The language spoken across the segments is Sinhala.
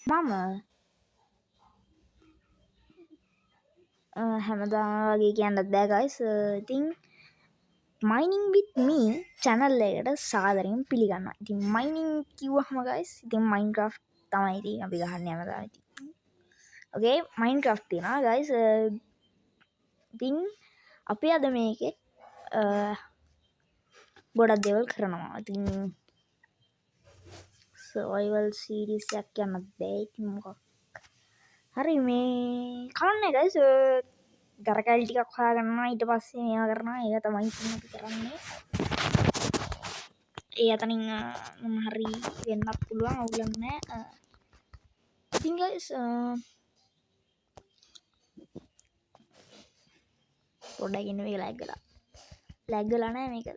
මම හැමදාම වගේ කියන්නත් බෑ ගයිස්. ඉතින් mining with me channel එකට සාදරයෙන් පිළිගන්නවා. ඉතින් mining කිව්වහම ගයිස් ඉතින් Minecraft තමයි ඉතින් අපි ගහන්නේ හැමදාම ඉතින්. ඔකේ Minecraft තියෙනවා ගයිස්. ඉතින් අපි අද මේකේ ගොඩක් දේවල් කරනවා. ඉතින් survival series එකක් යන්නත් බෑ. ඉතින් මොකක් හරි මේ කවන්නේ ගයිස්. ගරකැලි ටිකක් හොයාගන්නවා ඊට පස්සේ මේවා කරනවා. ඒක තමයි ඉතින් අපි කරන්නේ. ඒ අතනින් මොන හරි වෙන්නත් පුළුවන් අවුලක් නැහැ. ඉතින් ගයිස් පොඩ්ඩක් ඉන්න මේක ලැග් වෙලා නැහැ මේක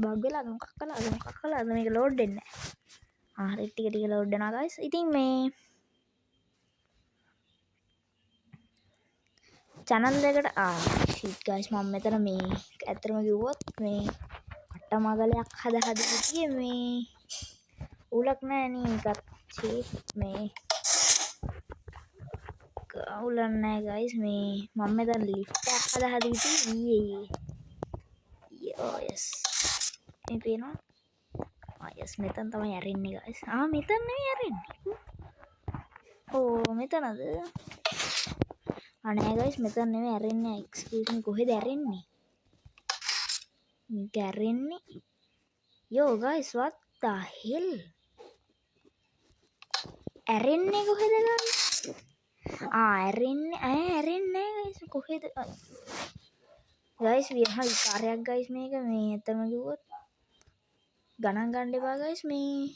බග් වෙලා මොකක් කළාද මේක ලෝඩ් වෙන්නේ නැහැ. හරි ටික ලෝඩ් වෙනවා ගයිස්. ඉතින් මේ channel එකට shit guys මම මෙතන මේ ඇත්තටම කිව්වොත් මේ අටමගලයක් හද හිටියේ මේ උලක් නැහැ නේ එකත් shit මේ අවුලක් නැහැ guys මේ මම මෙතන lift එකක් හද හිටියේ yes මේ පේනවා yes මෙතන තමයි ඇරෙන්නේ guys. මෙතන නෙවෙයි ඇරෙන්නේ. මෙතනද අනේ guys මෙතන නෙවෙයි ඇරෙන්නේ. excuse me කොහෙද ඇරෙන්නේ? ඇරෙන්නේ yo guys what the hell ඇරෙන්නේ කොහෙද ගන්න? ඇරෙන්නේ guys කොහෙද? guys විහා විකාරයක් guys මේක මේ ඇත්තම කිව්වොත් ගණන් ගන්න එපා guys මේ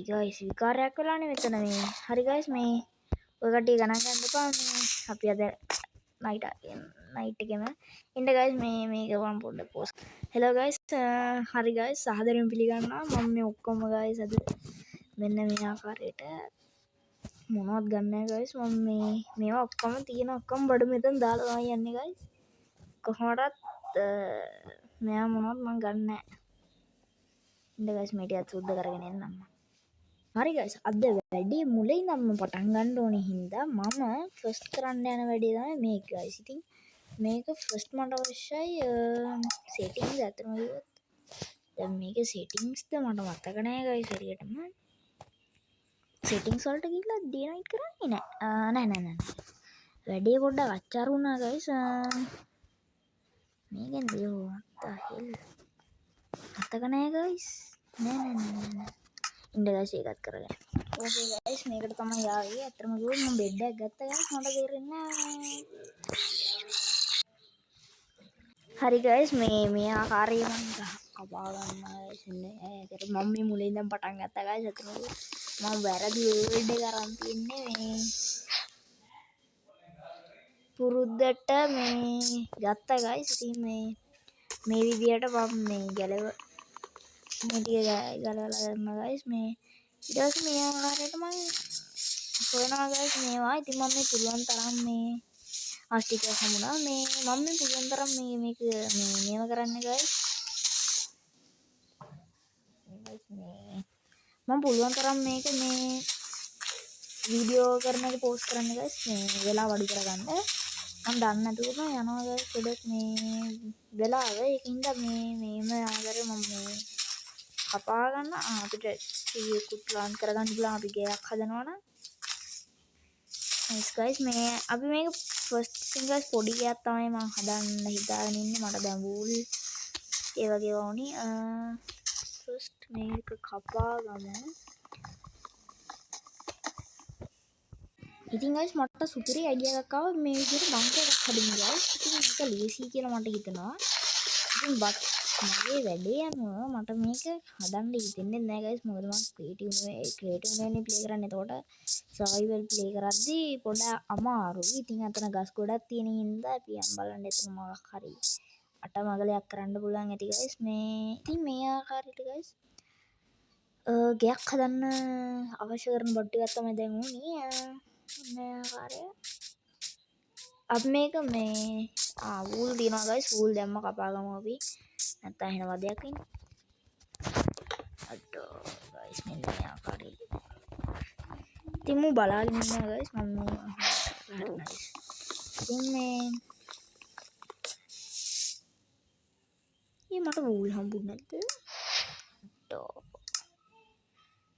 guys විකාරයක් වෙලානේ මෙතන මේ. හරි guys මේ ඔය කට්ටිය ගණන් ගන්න එපා මේ අපි අද නයිට් එකේම ඉන්න guys මේක මම පොඩ්ඩක් පෝස්ට්. hello guys හරි guys සහදරයෙන් පිළිගන්නවා මම මේ ඔක්කොම guys අද මෙන්න මේ ආකාරයට මොනවත් ගන්න නැහැ guys. මම මේවා ඔක්කොම තියෙන ඔක්කොම බඩු මෙතන දාලා තමයි යන්නේ guys. කොහොමදත් මෙයා මොනවත් මම ගන්න නැහැ. ඉන්න guys මේ ටිකත් සුද්ධ කරගෙන එන්නම්. හරි guys අද වැඩේ මුලින් ඉඳන්ම පටන් ගන්න ඕනේ හින්දා මම ෆස්ට් කරන්න යන වැඩේ තමයි මේක guys. ඉතින් මේක ෆස්ට් මට අවශ්‍යයි settings අතනම ගියොත් දැන් මේකේ settings ද මට මතක නෑ guys හරියටම. settings වලට ගිහලා ඩිනයිට් කරන්නේ නෑ. වැඩේ පොඩ්ඩක් අච්චාරු වුණා guys. මේකෙන් දෙයෝ what the hell මතක නෑ guys. නෑ ඉන්න guys ඒකත් කරගන්න. okay guys මේකට තමයි ආවේ. අතරම ගිහුවොත් මම බෙඩ් එකක් ගත්තා guys මට තේරෙන්නේ නැහැ. හරි guys මේ ආකාරයෙන් මම කපා ගන්නවා ඉන්නේ. ඒකට මම මේ මුලින් ඉඳන් පටන් ගත්තා guys. අතරම මම වැරදි වර්ඩ් එක අරන් තින්නේ මේ පුරුද්දට මේ ගත්තා guys. ඉතින් මේ විදියට මම මේ ගලවලා ගන්නවා guys. මේ ඊට පස්සේ මේ ආකාරයට මම හොයනවා guys මේවා. ඉතින් මම මේ පුළුවන් තරම් මේ ස්ටිකර් හමුණා මේ මම මේ පුළුවන් තරම් මේක මේව කරන්න guys. මම පුළුවන් තරම් මේක මේ වීඩියෝ කරන එක පෝස්ට් කරන්න guys. මේ වෙලාව අඩු කරගන්න. මම දන්නේ නැතුව යනවා guys පොඩක් මේ වෙලාව ඒකින්ද මේම ආකාරයෙන් මම මේ කපා ගන්න. අපිට ටිකකුත් ප්ලාන් කරගන්න පුළුවන් අපි ගයක් හදනවා නම්. nice guys මේ අපි මේක ෆස්ට් thing guys පොඩි ගයක් තමයි මම හදන්න හිතාගෙන ඉන්නේ. මට දැන් වූල් ඒ වගේ වුණේ. ෆස්ට් මේක කපා ගමු. ඉතින් guys මට සුපිරි අයිඩියා එකක් ආවා මේ විදිහට බංකර් එකක් හදන්න guys. ඉතින් මේක ලීසි කියලා මට හිතෙනවා. ඉතින් මගේ වැඩේ යනවා මට මේක හදන්න හිතෙන්නේ නැහැ guys. මොකද මම ක්‍රියේටිව් නේ ප්ලේ කරන්නේ. එතකොට සර්වයිවල් ප්ලේ කරද්දී පොඩ්ඩක් අමාරුයි. ඉතින් අතන ගස් ගොඩක් තියෙන හින්දා අපි යම් බලන්න එතන මොකක් හරි අටමගලයක් කරන්න පුළුවන් ඇති guys. ඉතින් මේ ආකාරයට guys ගයක් හදන්න අවශ්‍ය කරන බඩු ටිකක් තමයි දැන් උනේ. මේ ආකාරය අපි මේක මේ වූල් දිනවා guys. වූල් දැම්ම කපා ගමු අපි. නැත්නම් එහෙන වදයක් ඉන්නේ. අඩෝ ගයිස් මෙන්න මේ ආකාරයට. ඉතින් මම බලාගෙන ඉන්නවා ගයිස් මම හරි නයිස්. ඉතින් මේ මට වූල් හම්බුනේ නැද්ද? අඩෝ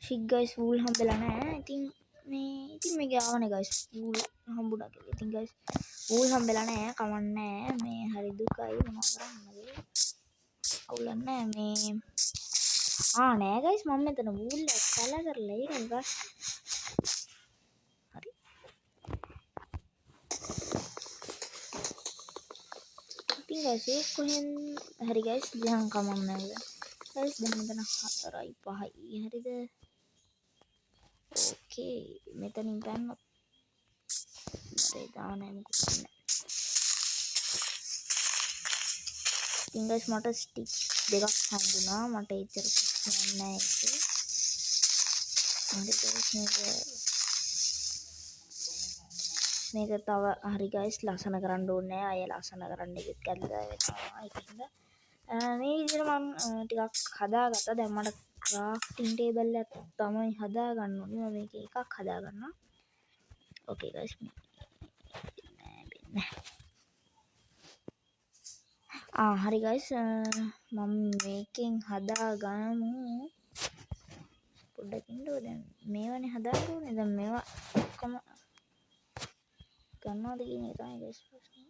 ෂික් ගයිස් වූල් හම්බෙලා නැහැ. ඉතින් මේ ගාවනේ ගයිස් වූල් හම්බුණා කියලා. ඉතින් ගයිස් වූල් හම්බෙලා නැහැ. කමන්නේ මේ හරි දුකයි මොනවා කරන්නද? අවුලක් නැහැ මේ නෑ ගයිස් මම මෙතන වූල් එක කලර් කරලා ඉන්නවා. හරි. ඉතින් ගයිස් කොහෙන් හරි ගයිස් දැන් කමන්නේ නැහැ. ගයිස් දැන් මෙතන 4යි 5යි හරිද? ඕකේ මෙතනින් ගන්න මට දාන්නේ මොකද නැහැ. ඉතින් ගයිස් මට ස්ටික් දෙකක් හම්බුණා. මට ඒතර ප්‍රශ්නයක් නැහැ ඒක. හරි ගයිස් මේක තව හරි ගයිස් ලස්සන කරන්න ඕනේ නැහැ. අය ලස්සන කරන්න එකත් කැල්ලා වෙනවා. ඒකින්ද මේ විදිහට මම ටිකක් හදාගත්තා. දැන් මට ක්‍රාෆ්ටිං ටේබල් එකක් තමයි හදා ගන්න ඕනේ. මම මේක එකක් හදා ගන්නවා. ඕකේ ගයිස් හරි ගයිස් මම මේකෙන් හදාගමු පොඩ්ඩක් ඉන්නකෝ දැන් මේවනේ හදාගන්න ඕනේ දැන් මේවා ඔක්කොම ගන්නවද කියන එක තමයි ගයිස් ප්‍රශ්නේ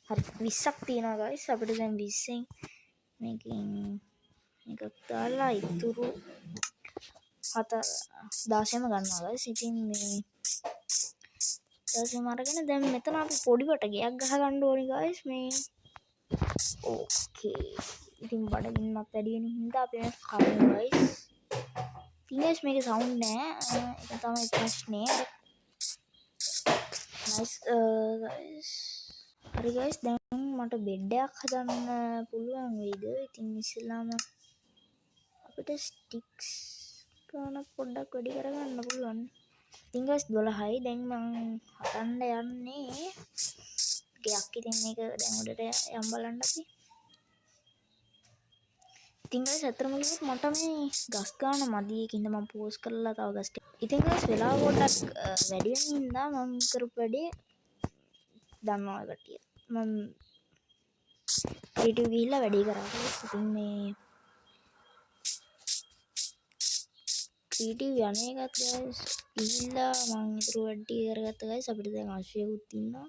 හරි 20ක් තියෙනවා ගයිස් අපිට දැන් 20න් මේකෙන් එකක් දාලා ඉතුරු 16ම ගන්නවා ගයිස් ඉතින් මේ 16ම අරගෙන දැන් මෙතන අපි පොඩිවට ගයක් ගහ ගන්න ඕනේ ගයිස් මේ ඕකේ ඉතින් බඩගින්නක් වැඩි වෙන හින්දා අපි මේක කමු ගයිස් ඉතින් ගයිස් මේකේ සවුන්ඩ් නෑ ඒක තමයි ප්‍රශ්නේ නයිස් ගයිස් හරි ගයිස් දැන් මට බෙඩ් එකක් හදන්න පුළුවන් වෙයිද ඉතින් ඉස්සෙල්ලාම අපිට ස්ටික්ස් ගන්න පොඩ්ඩක් වැඩි කරගන්න පුළුවන් ඉතින් ගයිස් 12යි දැන් මම හදන්න යන්නේ ගයක් ඉතින් මේක දැන් උඩට යම් බලන්න අපි ඉතින් ගයිස් අතරම කිව්වොත් මට මේ ගස් ගන්න මදි ඒකින්ද මම පෝස්ට් කරලා තව ගස් ඉතින් ගයිස් වෙලාව පොඩ්ඩක් වැඩි වෙන හින්දා මම කරපු වැඩේ දන්නවා කට්ටිය මම ක්‍රියේටිව් ගිහිල්ලා වැඩේ කරා ඉතින් මේ ක්‍රියේටිව් යන්නේ එකත් ගයිස් ගිහිල්ලා මම ඊටු වැඩි කරගත්තා ගයිස් අපිට දැන් ආශ්‍රයකුත් ඉන්නවා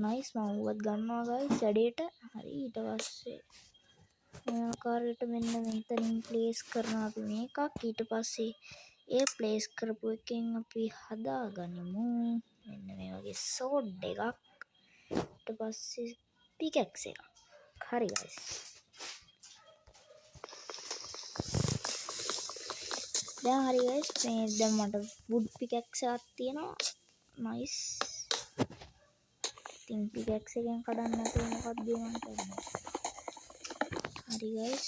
නයිස් මම උවත් ගන්නවා ගයිස් වැඩේට හරි ඊට පස්සේ මේ ආකාරයට මෙන්න මෙතනින් ප්ලේස් කරනවා අපි මේකක් ඊට පස්සේ ඒ ප්ලේස් කරපු එකෙන් අපි හදාගනිමු මෙන්න මේ වගේ සෝඩ් එකක් ඊට පස්සේ පිකැක්ස් එකක් හරි ගයිස් දැන් හරි ගයිස් මේ දැන් මට වුඩ් පිකැක්ස් එකක් තියෙනවා නයිස් ඉතින් පිකැක්ස් එකෙන් කඩන්න නැතුව මොකක්ද මම කරන්නේ හරි ගයිස්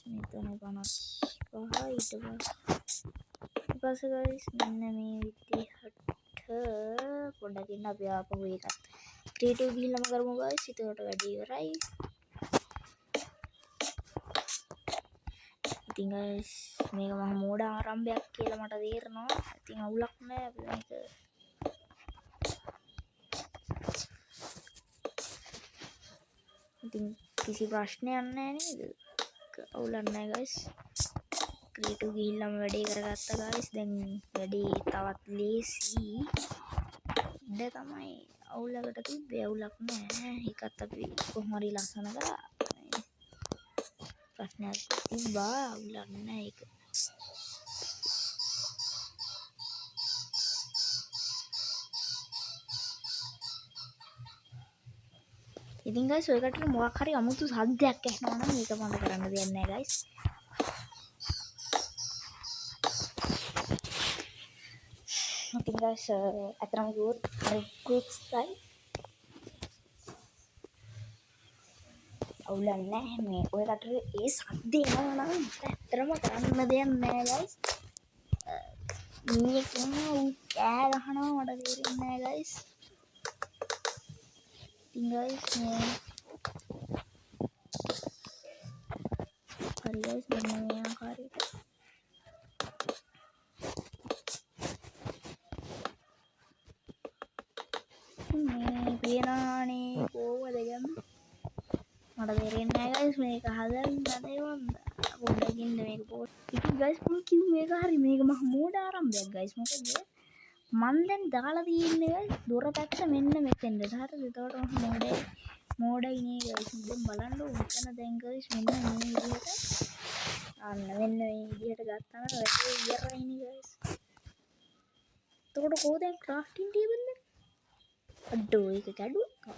මෙතන 55 ඊට පස්සේ ගයිස් මෙන්න මේ විදිහට පොඩ්ඩක් ඉන්න අපි ආපහු ඒකත් ක්‍රියේටිව් ගිහිල්ලාම කරමු ගයිස් ඒකට වැඩි ඉවරයි ඉතින් ගයිස් මේක මම මෝඩ ආරම්භයක් කියලා මට තේරෙනවා ඉතින් අවුලක් නැහැ අපි මේක ඉතින් කිසි ප්‍රශ්නයක් නැහැ නේද අවුලක් නැහැ ගයිස් ක්‍රියේටිව් ගිහිල්ලාම වැඩේ කරගත්තා ගයිස් දැන් වැඩේ තවත් ලේසි ඉඳ තමයි අවුලකට තිබ්බේ අවුලක් නැහැ ඒකත් අපි කොහොම හරි ලස්සන කරා ප්‍රශ්නයක් තිබ්බා අවුලක් නැහැ ඒක ඉතින් ගයිස් ඔය කටට මොකක් හරි අමුතු සද්දයක් ඇහෙනවා නම් මේක මට කරන්න දෙයක් නැහැ ගයිස් ඉතින් ගයිස් අතරම ගියොත් ක්වික්ස්යි අවුලක් නැහැ මේ ඔය කටට ඒ සද්ද එනවා නම් ඇත්තටම කරන්න දෙයක් නැහැ ගයිස් මේ කොහොම කෑ ගහනවා මට තේරෙන්නේ නැහැ ගයිස් ඉතින් ගයිස් මේ හරි ගයිස් මෙන්න මේ ආකාරයට මේ පියනානේ කොහොමද ගන්නේ මට තේරෙන්නේ නැහැ ගයිස් මේක හදන්න දේවල් පොඩ්ඩකින් මේක පොත් ඉතින් ගයිස් මම කිව්ව මේක හරි මේක මහ මෝඩ ආරම්භයක් ගයිස් මොකද මන් දැන් දාලා තියෙන්නේ ගයිස් දොර පැත්ත මෙන්න මෙතෙන්ද හරිද එතකොට මම මෝඩයි නේ ගයිස් දැන් බලන්න මෙතන දැන් ගයිස් මෙන්න මේ විදිහට අන්න මෙන්න මේ විදිහට ගත්තාම වැඩේ ඉවරයිනේ ගයිස් එතකොට කොහොමද ක්‍රාෆ්ටින් ටේබල් එක අඩෝ ඒක කැඩුවා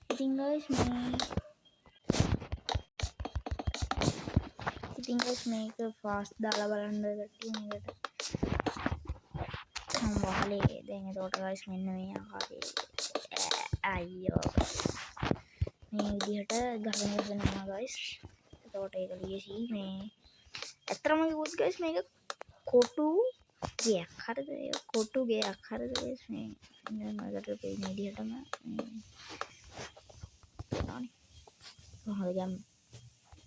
ඉතින් ගයිස් මේක ෆාස්ට් දාලා බලන්න කට්ටිය මේකට මම වහලේ දැන් එතකොට ගයිස් මෙන්න මේ ආකාරයේ අයියෝ මේ විදිහට ගහගෙන යනවා ගයිස් එතකොට ඒක ලියසි මේ ඇත්තටම කිව්වොත් ගයිස් මේක කොටු ගයක් හරිද කොටු ගයක් හරිද ගයිස් මේ මකට පේන විදිහටම කොහොමද ගම්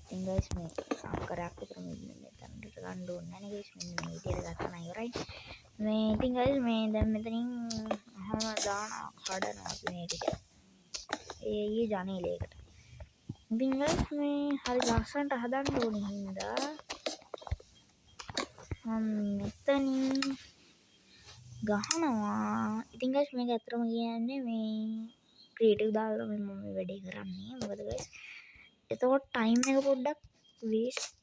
ඉතින් ගයිස් මේ ආකාරයක් විතර මෙතනට ගන්න ඕනේ නැහැ ගයිස් මෙන්න මේ විදිහට ගත්තා නම් ඉවරයි මේ ඉතින් ගයිස් මේ දැන් මෙතනින් අහම දාන කඩනවා මේ ටික ඒ ජනේලයකට ඉතින් ගයිස් මේ හරි ලස්සනට හදන්න ඕනේ හින්දා මෙතනින් ගහනවා ඉතින් ගයිස් මේක ඇත්තටම කියන්නේ මේ ක්‍රියේටිව් දාලා මම මේ වැඩේ කරන්නේ මොකද ගයිස් එතකොට ටයිම් එක පොඩ්ඩක් වේස්ට්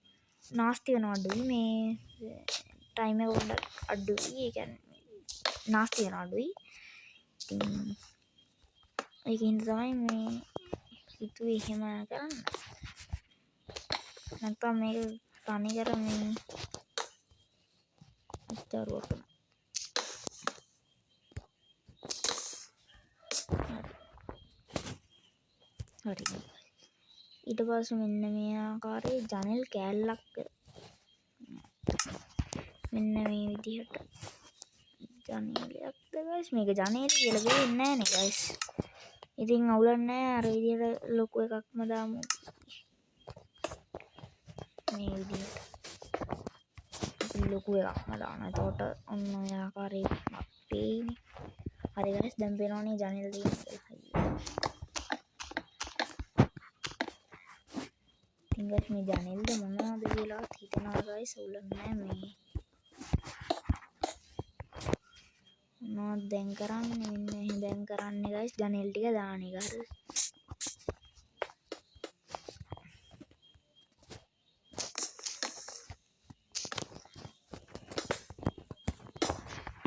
නාස්ති වෙනවා අඩුයි මේ ටයිම් එක පොඩ්ඩක් අඩුයි ඒ කියන්නේ නාස්ති වෙනවා අඩුයි ඉතින් ඒකින් තමයි මේ හිතුවේ එහෙම කරන්න නැත්නම් මේක තනි කර මේ අච්චාරුවක් හරි ඊට පස්සේ මෙන්න මේ ආකාරයේ ජනෙල් කෑල්ලක් මෙන්න මේ විදිහට ජනේලයක්ද ගයිස් මේක ජනේල කියලා දෙන්නේ නැහැ නේ ගයිස් ඉතින් අවුලක් නැහැ අර විදිහට ලොකු එකක්ම දාමු මේ විදිහට ලොකු එකක්ම දානවා එතකොට ඔන්න ඔය ආකාරයේ පේන්නේ හරි ගයිස් දැන් පේනවනේ ජනේල තියෙන කියලා ඉතින් ගයිස් මේ ජනේල්ද මොනවද කියලා හිතනවා ගයිස් අවුලක් නැහැ මේ දැන් කරන්නේ මෙන්න දැන් කරන්නේ ගයිස් ජනේල් ටික දාන එක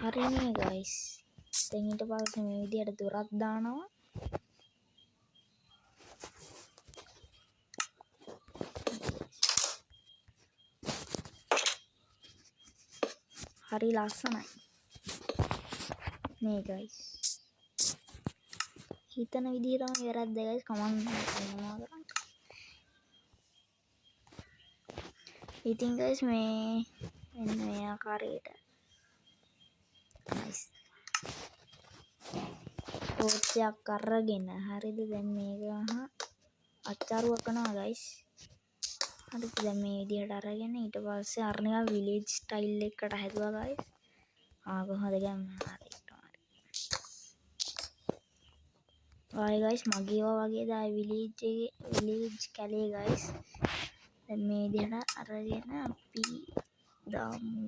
හරිනේ ගයිස් දැන් ඊට පස්සේ මේ විදිහට දොරක් දානවා හරි ලස්සනයි නේ ගයිස් හිතන විදිහටම වැරද්ද ගයිස් කමන්න මොනවා කරන්න ඉතින් ගයිස් මේ මෙන්න මේ ආකාරයට නයිස් ටෝචයක් අරගෙන හරිද දැන් මේක අච්චාරුවක් කරනවා ගයිස් හරිද දැන් මේ විදිහට අරගෙන ඊට පස්සේ අර නිකන් විලේජ් ස්ටයිල් එකකට හැදුවා ගයිස් කොහොමද ගන්න හරි ආයි ගයිස් මගේ වගේ දායි විලේජ් කැලේ ගයිස් දැන් මේ විදිහට අරගෙන අපි දාමු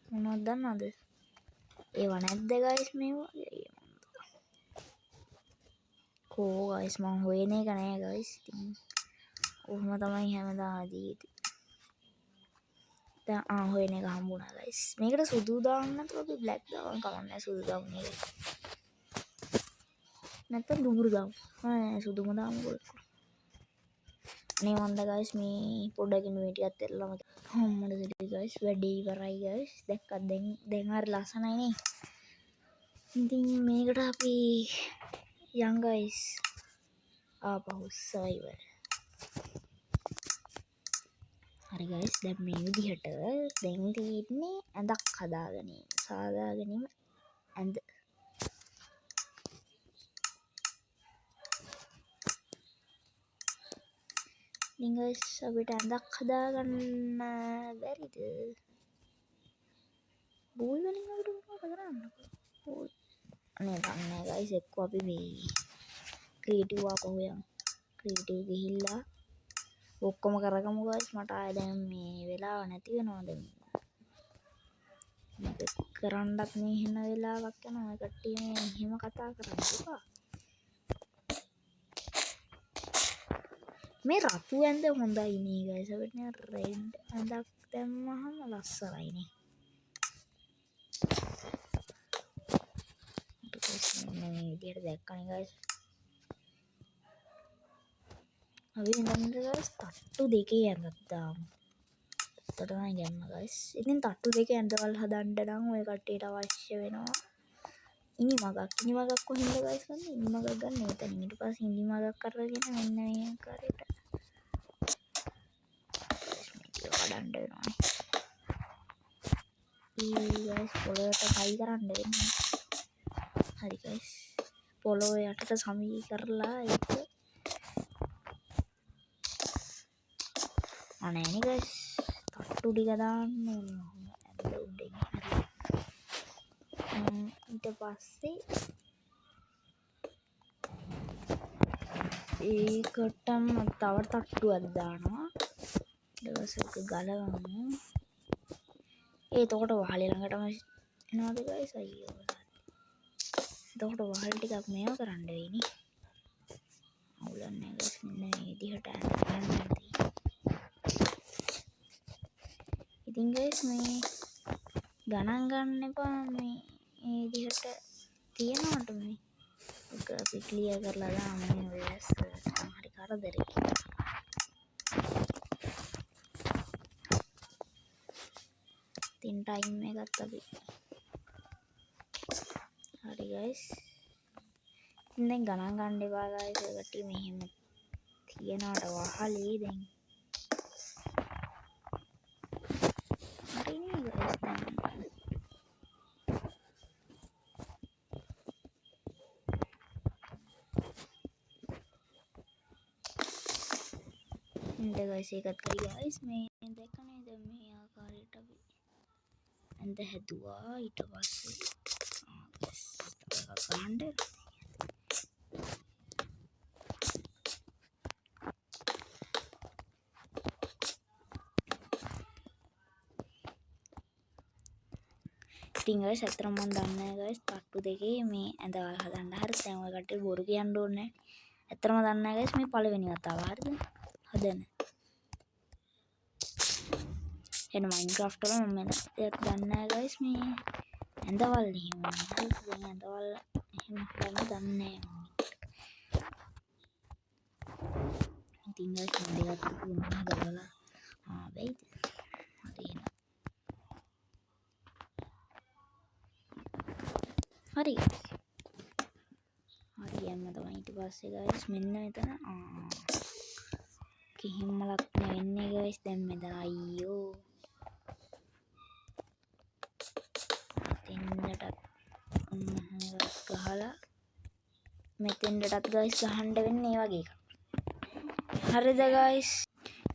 මොනවද දන්නවද ඒව නැද්ද ගයිස් මේ වගේ කෝ ගයිස් මම හොයන එක නෑ ගයිස් ඉතින් කොහොම තමයි හැමදාම දැන් හොයන එක හම්බුණා ගයිස් මේකට සුදු දාන්න නැතුව අපි බ්ලැක් දාන්න කමන්නේ සුදු දාන්නේ නැත්නම් දුඹුරු දාමු සුදුම දාමුකෝ නේ වන්ද ගයිස් මේ පොඩ්ඩකින් මේ ටිකත් එල්ලම හම්මඩ දෙලි ගයිස් වැඩේ ඉවරයි ගයිස් දැක්කත් දැන් හරි ලස්සනයි නේ ඉතින් මේකට අපි යන් ගයිස් ආපහු සර්වර් හරි ගයිස් දැන් මේ විදිහට දැන් තියෙන්නේ ඇඳක් හදාගැනීම සාදා ගැනීම ඇඳ ඉතින් guys අපිට ඇඳක් හදාගන්න බැරිද? බෝල් වලින් අපිට මොකද කරන්න? බෝල් අනේ දන්නේ guys එක්ක අපි මේ ක්‍රියේටිව් ආපහු යමු. ක්‍රියේටිව් ගිහිල්ලා ඔක්කොම කරගමු guys. මට ආයෙ දැන් මේ වෙලාව නැති වෙනවා දැන්. මේක කරන්නත් මේ හින වෙලාවක් යනවා. ඔය කට්ටිය මේ හිම කතා කරන්න එපා. මේ රතු ඇඳ හොඳයි නේ guys. අපිට නේ රෙඩ් ඇඳක් දැම්මහම ලස්සනයි නේ. මේ විදියට දැක්කනේ guys. අපි ඉඳන්ද guys තට්ටු දෙකේ ඇඳක් දාමු. තමයි ගන්න guys. ඉතින් තට්ටු දෙකේ ඇඳවල් හදන්න නම් ඔය කට්ටියට අවශ්‍ය වෙනවා ඉනි මගක් කොහෙන්ද guys ගන්න? ඉනි මගක් ගන්න මෙතන. ඊට පස්සේ ඉනි මගක් අරගෙන මෙන්න මේ ආකාරයට කඩන්න වෙනවා. guys පොළොවට හයි කරන්න වෙනවා. හරි guys. පොළොව යටට සමී කරලා ඒක අනේ නේ guys. තට්ටු ටික දාන්න ඕනේ. ඇඳ උඩින් හරි. ඊට පස්සේ ඒකටම තව තට්ටුවක් දානවා. ඊට පස්සේ ඒක ගලවමු. එතකොට වහලේ ළඟටම එනවාද guys අයියෝ. එතකොට වහල් ටිකක් මේව කරන්න වෙයිනේ. අවුලන්නේ guys මෙන්න මේ විදිහට ඇඳගන්න. ඉතින් guys මේ ගණන් ගන්න එපා මේ විදිහට තියනවට මේ ඒක අපි ක්ලියර් කරලා දාමු මේ වෙස් හරි කරදරේ. තින් ටයිම් එකත් අපි හරි guys. ඉතින් දැන් ගණන් ගන්න එපා guys. ඒකට මෙහෙම තියනවට වහලේ දැන් හරිනේ guys. දැන් guys ඒකත් කරි guys. මේ දැක්කනේ දැන් මේ ආකාරයට අපි ඇඳ හැදුවා. ඊට පස්සේ ගන්න ඉතින් guys අතරම මම දන්නේ guys තට්ටු දෙකේ මේ ඇඳවල් හදන්න. හරි දැන් ඔය කට්ටිය බොරු කියන්න ඕනේ නැහැ. අතරම දන්නේ guys මේ පළවෙනි වතාව හරිද හදන. එන Minecraft වල මම ඒක දන්නේ guys මේ ඇඳවල් එහෙම. හරි දැන් ඇඳවල් එහෙම හදන්න දන්නේ නැහැ. ඉතින් guys මම දෙකක් තුනක් ගලවලා වෙයිද? හරි යන්න තමයි. ඊට පස්සේ guys මෙන්න මෙතන කිහිම්මලක් නෙවෙන්නේ guys. දැන් මෙතන අයියෝ මෙතෙන්ටත් ගහලා මෙතෙන්ටත් guys ගහන්න වෙන්නේ මේ වගේ එකක්. හරිද guys?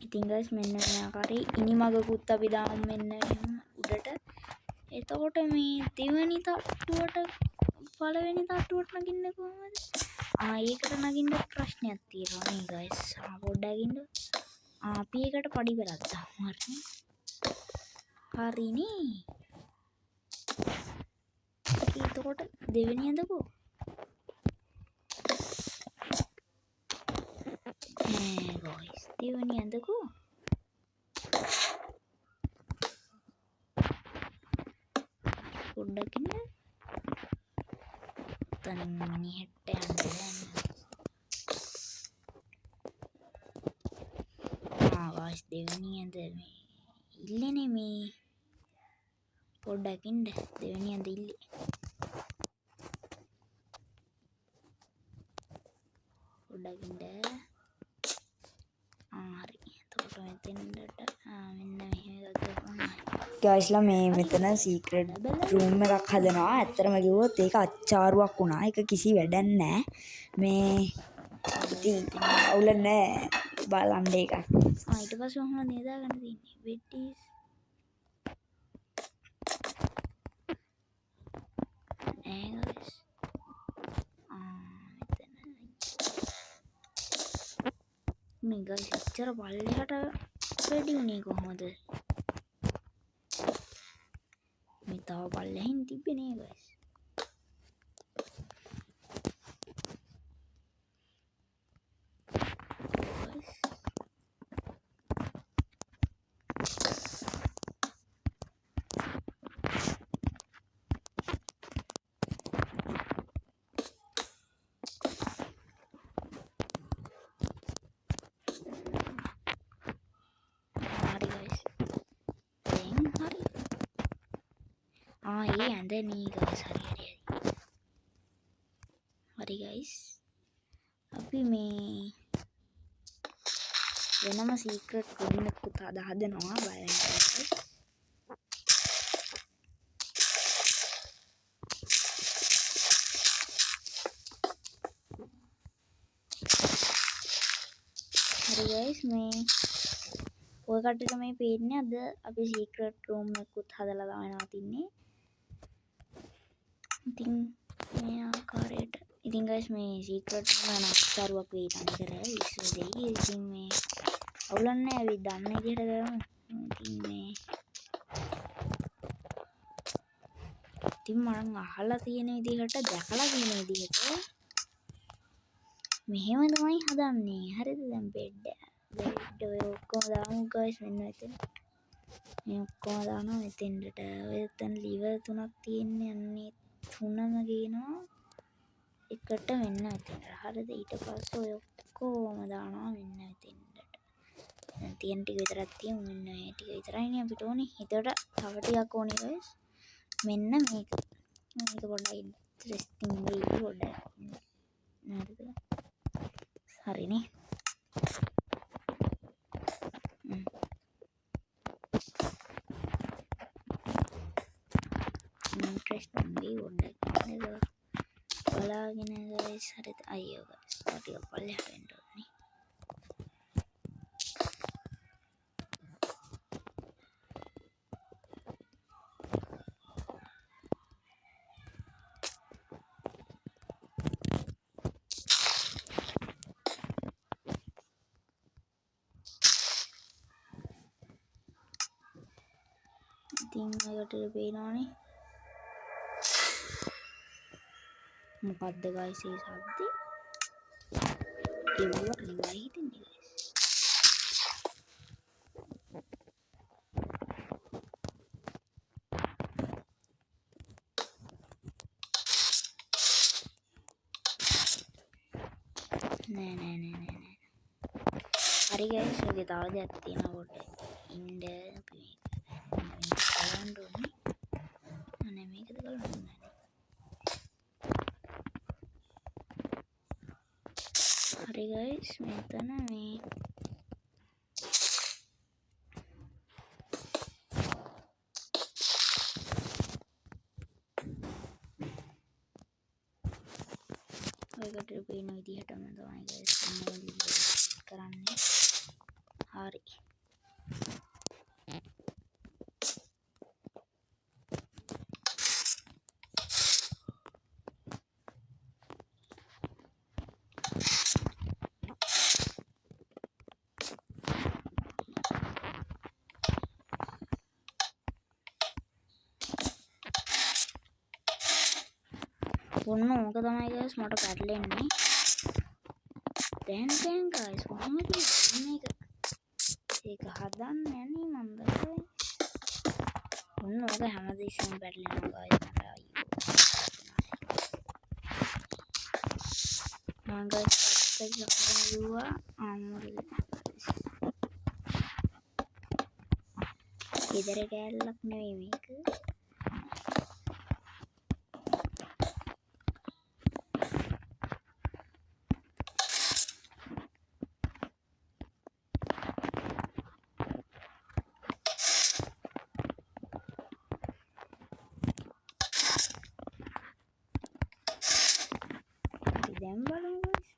ඉතින් guys මෙන්න මේ ආකාරයේ ඉනි මගකුත් අපි දාමු මෙන්න මෙහෙම උඩට. එතකොට මේ දෙවෙනි තට්ටුවට පළවෙනි තට්ටුවට නගින්නේ කොහමද? ඒකට නගින්න ප්‍රශ්නයක් තියෙනවා නේ guys. පොඩ්ඩක් ඉන්න. අපි ඒකට පඩි පෙරක් දාමු. හරිනේ. එතකොට දෙවෙනි ඇඳකෝ. guys දෙවෙනි ඇඳකෝ. පොඩ්ඩක් ඉන්න. තනින් මිනිහෙට යන්න guys දෙවෙනි ඇඳ මේ ඉල්ලනේ මේ පොඩ්ඩක් ඉන්න. දෙවෙනි ඇඳ ඉල්ලේ. පොඩ්ඩක් ඉන්න. හරි. එතකොට මෙතෙන්ට මෙන්න මෙහෙම එකක් දානවා. guys ලා මේ මෙතන සීක්‍රට් රූම් එකක් හදනවා. ඇත්තටම කිව්වොත් ඒක අච්චාරුවක් වුණා. ඒක කිසි වැඩක් නැහැ. මේ ඉතින් අවුල නැහැ. බලන්න එක. ඊට පස්සේ මම නේදා ගන්න තියෙන්නේ. වෙට්ටිස් guys. මේ guys ඉතර පල්ලෙහාට වැඩි උනේ කොහොමද? මේ තව පල්ලෙහින් තිබ්බේ නේ guys. ये अंदर नहीं guys. हरी guys. अभी मैं වෙනම සීක්‍රට් රූම් එකක් හදනවා බලන්න guys. හරි guys මේ ඔය කට්ටියට මේ පේන්නේ අද අපි සීක්‍රට් රූම් එකක් හදලා දානවා තින්නේ. ඉතින් මේ ආකාරයට ඉතින් guys මේ සීක්‍රට් රූම් නක්තරුවක් වෙයි තනිකර ඉස්සර දෙයි. ඉතින් මේ අවුලන්නේ අපි දන්න විදිහට කරමු. ඉතින් මේ ඉතින් මම අහලා තියෙන විදිහට දැකලා තියෙන විදිහට මෙහෙම තමයි හදන්නේ. හරිද? දැන් බෙඩ් ඔය ඔක්කොම දාමු guys මෙන්න මෙතන. මේ ඔක්කොම දානවා මෙතෙන්ට. ඔය එතන liver තුනක් තියෙන්නේ අන්නේ තුනම ගේනවා එකට මෙන්න මෙතන. හරිද? ඊට පස්සේ ඔය ඔක්කොම දානවා මෙන්න මෙතෙන්ට. දැන් තියෙන ටික විතරක් තියමු. මෙන්න මේ ටික විතරයිනේ අපිට ඕනේ. එතකොට තව ටිකක් ඕනේ guys. මෙන්න මේක. මේක පොඩ්ඩක් ඉන්ට්‍රස්ටිං වෙයි පොඩ්ඩක්. නේද? හරිනේ. ඉන්ට්‍රස්ටිං වෙයි පොඩ්ඩක් නේද? බලාගෙන guys හරිද? අයියෝ guys. ටික පල්ලෙහාට එන්න ඕනේ. ඉතින් ඔයකට පේනවනේ මොකද්ද guys මේ සද්දේ? ඒවා නෙවෙයි හිටින්නේ guys. නෑ. හරි guys ඔගේ තව දෙයක් තියෙනවා පොඩ්ඩක්. ඉන්න අපි බලන්න ඕනේ. අනේ මේකද බලන්න. හරි guys මෙතන මේ ඔයකට පේන විදිහටම තමයි guys කරන්නේ. හරි. ඔන්න ඕක තමයි guys මට පැටලෙන්නේ. දැන් guys කොහොමද මේක ඒක හදන්නේ යන්නේ මන්ද? ඔන්න ඕක හැමදේශම පැටලෙනවා guys මට අයියෝ. මම guys පැත්තට ගහුවා අම්මගේ. ඉදර කැලලක් නෙවෙයි මේක. දැන් බලමු guys.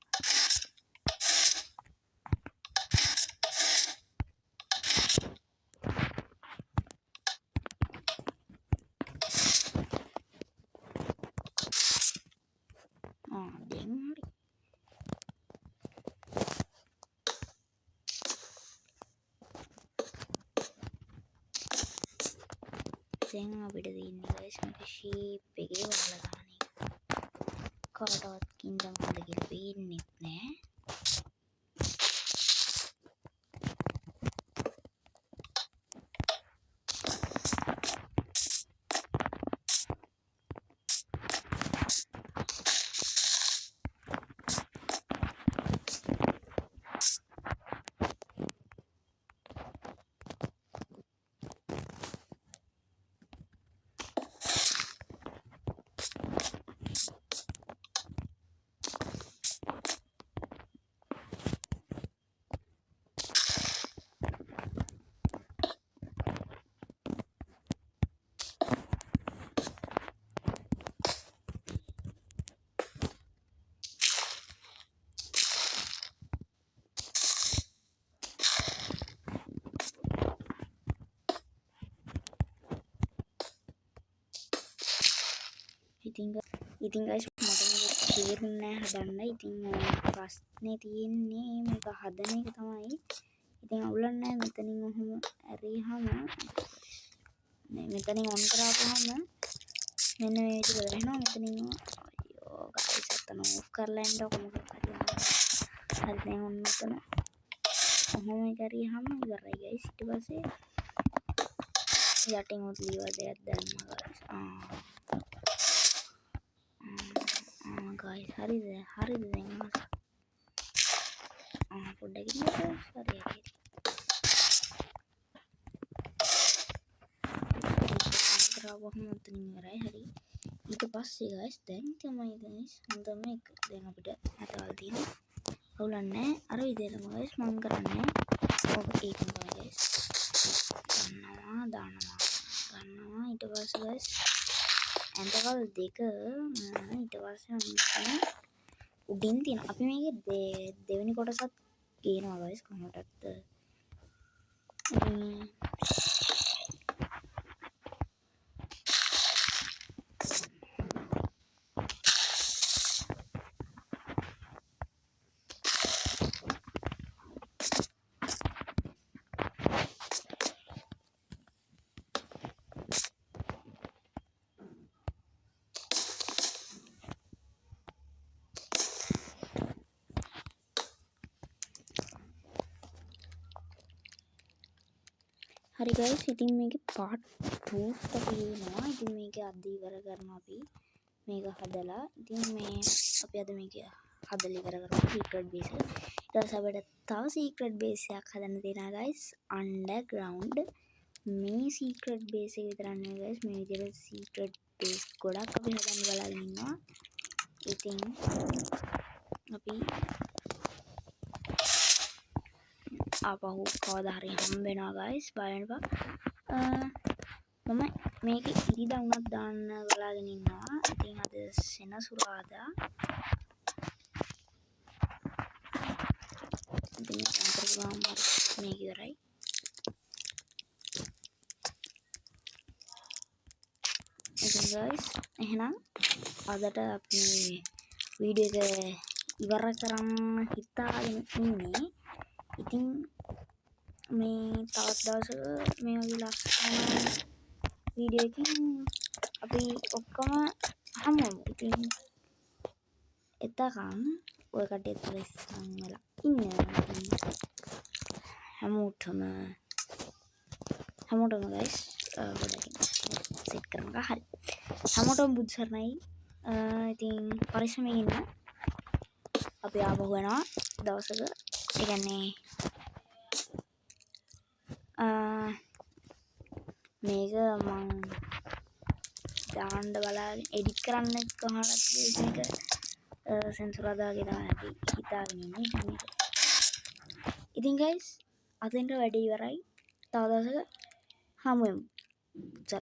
දැන් අපිට තියෙන්නේ guys මේක shape එකේ වහලා දාන එක. කාටවත් කින්දම් හොඳ කියලා පේන්නේ නැහැ. ඉතින් guys මට මේක තේරුන්නේ නැහැ හදන්න. ඉතින් ප්‍රශ්නේ තියෙන්නේ මේක හදන එක තමයි. ඉතින් අවුලක් නැහැ මෙතනින් ඔහොම ඇරියහම මෙතනින් ඔන් කරාපුවම මෙන්න මේ විදිහට වෙනවා. මෙතනින් අයියෝ guys අතන ඕෆ් කරලා එන්න කොහොමද හරි දැන් ඔන්න මෙතන ඔහොම ඇරියහම ඉවරයි guys. ඊට පස්සේ යටින් උත් ලීවර් දෙයක් දැම්මා guys. guys හරිද දැන් පොඩ්ඩක් ඉන්න හරි කරවහම උතනින් ඉවරයි. හරි ඊට පස්සේ guys දැන් තමයි guys හොඳම එක දැන් අපිට අතවල් තියෙන අවුලක් නැහැ. අර විදිහටම guys මම කරන්නේ ඔබ ඒකම තමයි guys ගන්නවා ඊට පස්සේ guys ඇඳවල් දෙක ඊට පස්සේ උඩින් තියෙන අපි මේකේ දෙවෙනි කොටසත් ගේනවා guys කොහොමදත් හරි guys ඉතින් මේකේ part 2 එක තියෙනවා. ඉතින් මේක අද ඉවර කරනවා අපි මේක හදලා. ඉතින් මේ අපි අද මේක හදලා ඉවර කරමු secret base එක. ඊට පස්සේ අපිට තව secret base එකක් හදන්න තියෙනවා guys underground. මේ secret base එක විතරක් නෙවෙයි guys මේ විදිහට secret base ගොඩක් අපි හදන්න බලාගෙන ඉන්නවා. ඉතින් අපි ආපහු කවදා හරි හම්බ වෙනවා guys බය වෙන්න එපා. මම මේකේ ඉරිදා වුණත් දාන්න බලාගෙන ඉන්නවා. ඉතින් අද සෙනසුරාදා. ඉතින් අන්තර්ගාම මේක ඉවරයි. ඉතින් guys එහෙනම් අදට අපි වීඩියෝ එක ඉවර කරන්න හිතාගෙන ඉන්නේ. ඉතින් මේ තවත් දවසක මේ වගේ ලස්සන වීඩියෝ එකකින් අපි ඔක්කොම හමුවෙමු. ඉතින් එතකන් ඔය කට්ටියත් පරිස්සම් වෙලා ඉන්න. හැමෝටම guys ගොඩක් සෙට් කරනවා. හරි හැමෝටම බුදු සරණයි. ඉතින් පරිස්සමෙන් ඉන්න. අපි ආපහු වෙනවා දවසක. ඒ කියන්නේ මේක මං දාන්න බලාගෙන එඩිට් කරන්න කොහොමද මේක සෙන්සුරාදාගේ තමයි අපි හිතාගෙන ඉන්නේ. ඉතින් guys අදින්ට වැඩේ ඉවරයි. තව දවසක හමු වෙමු.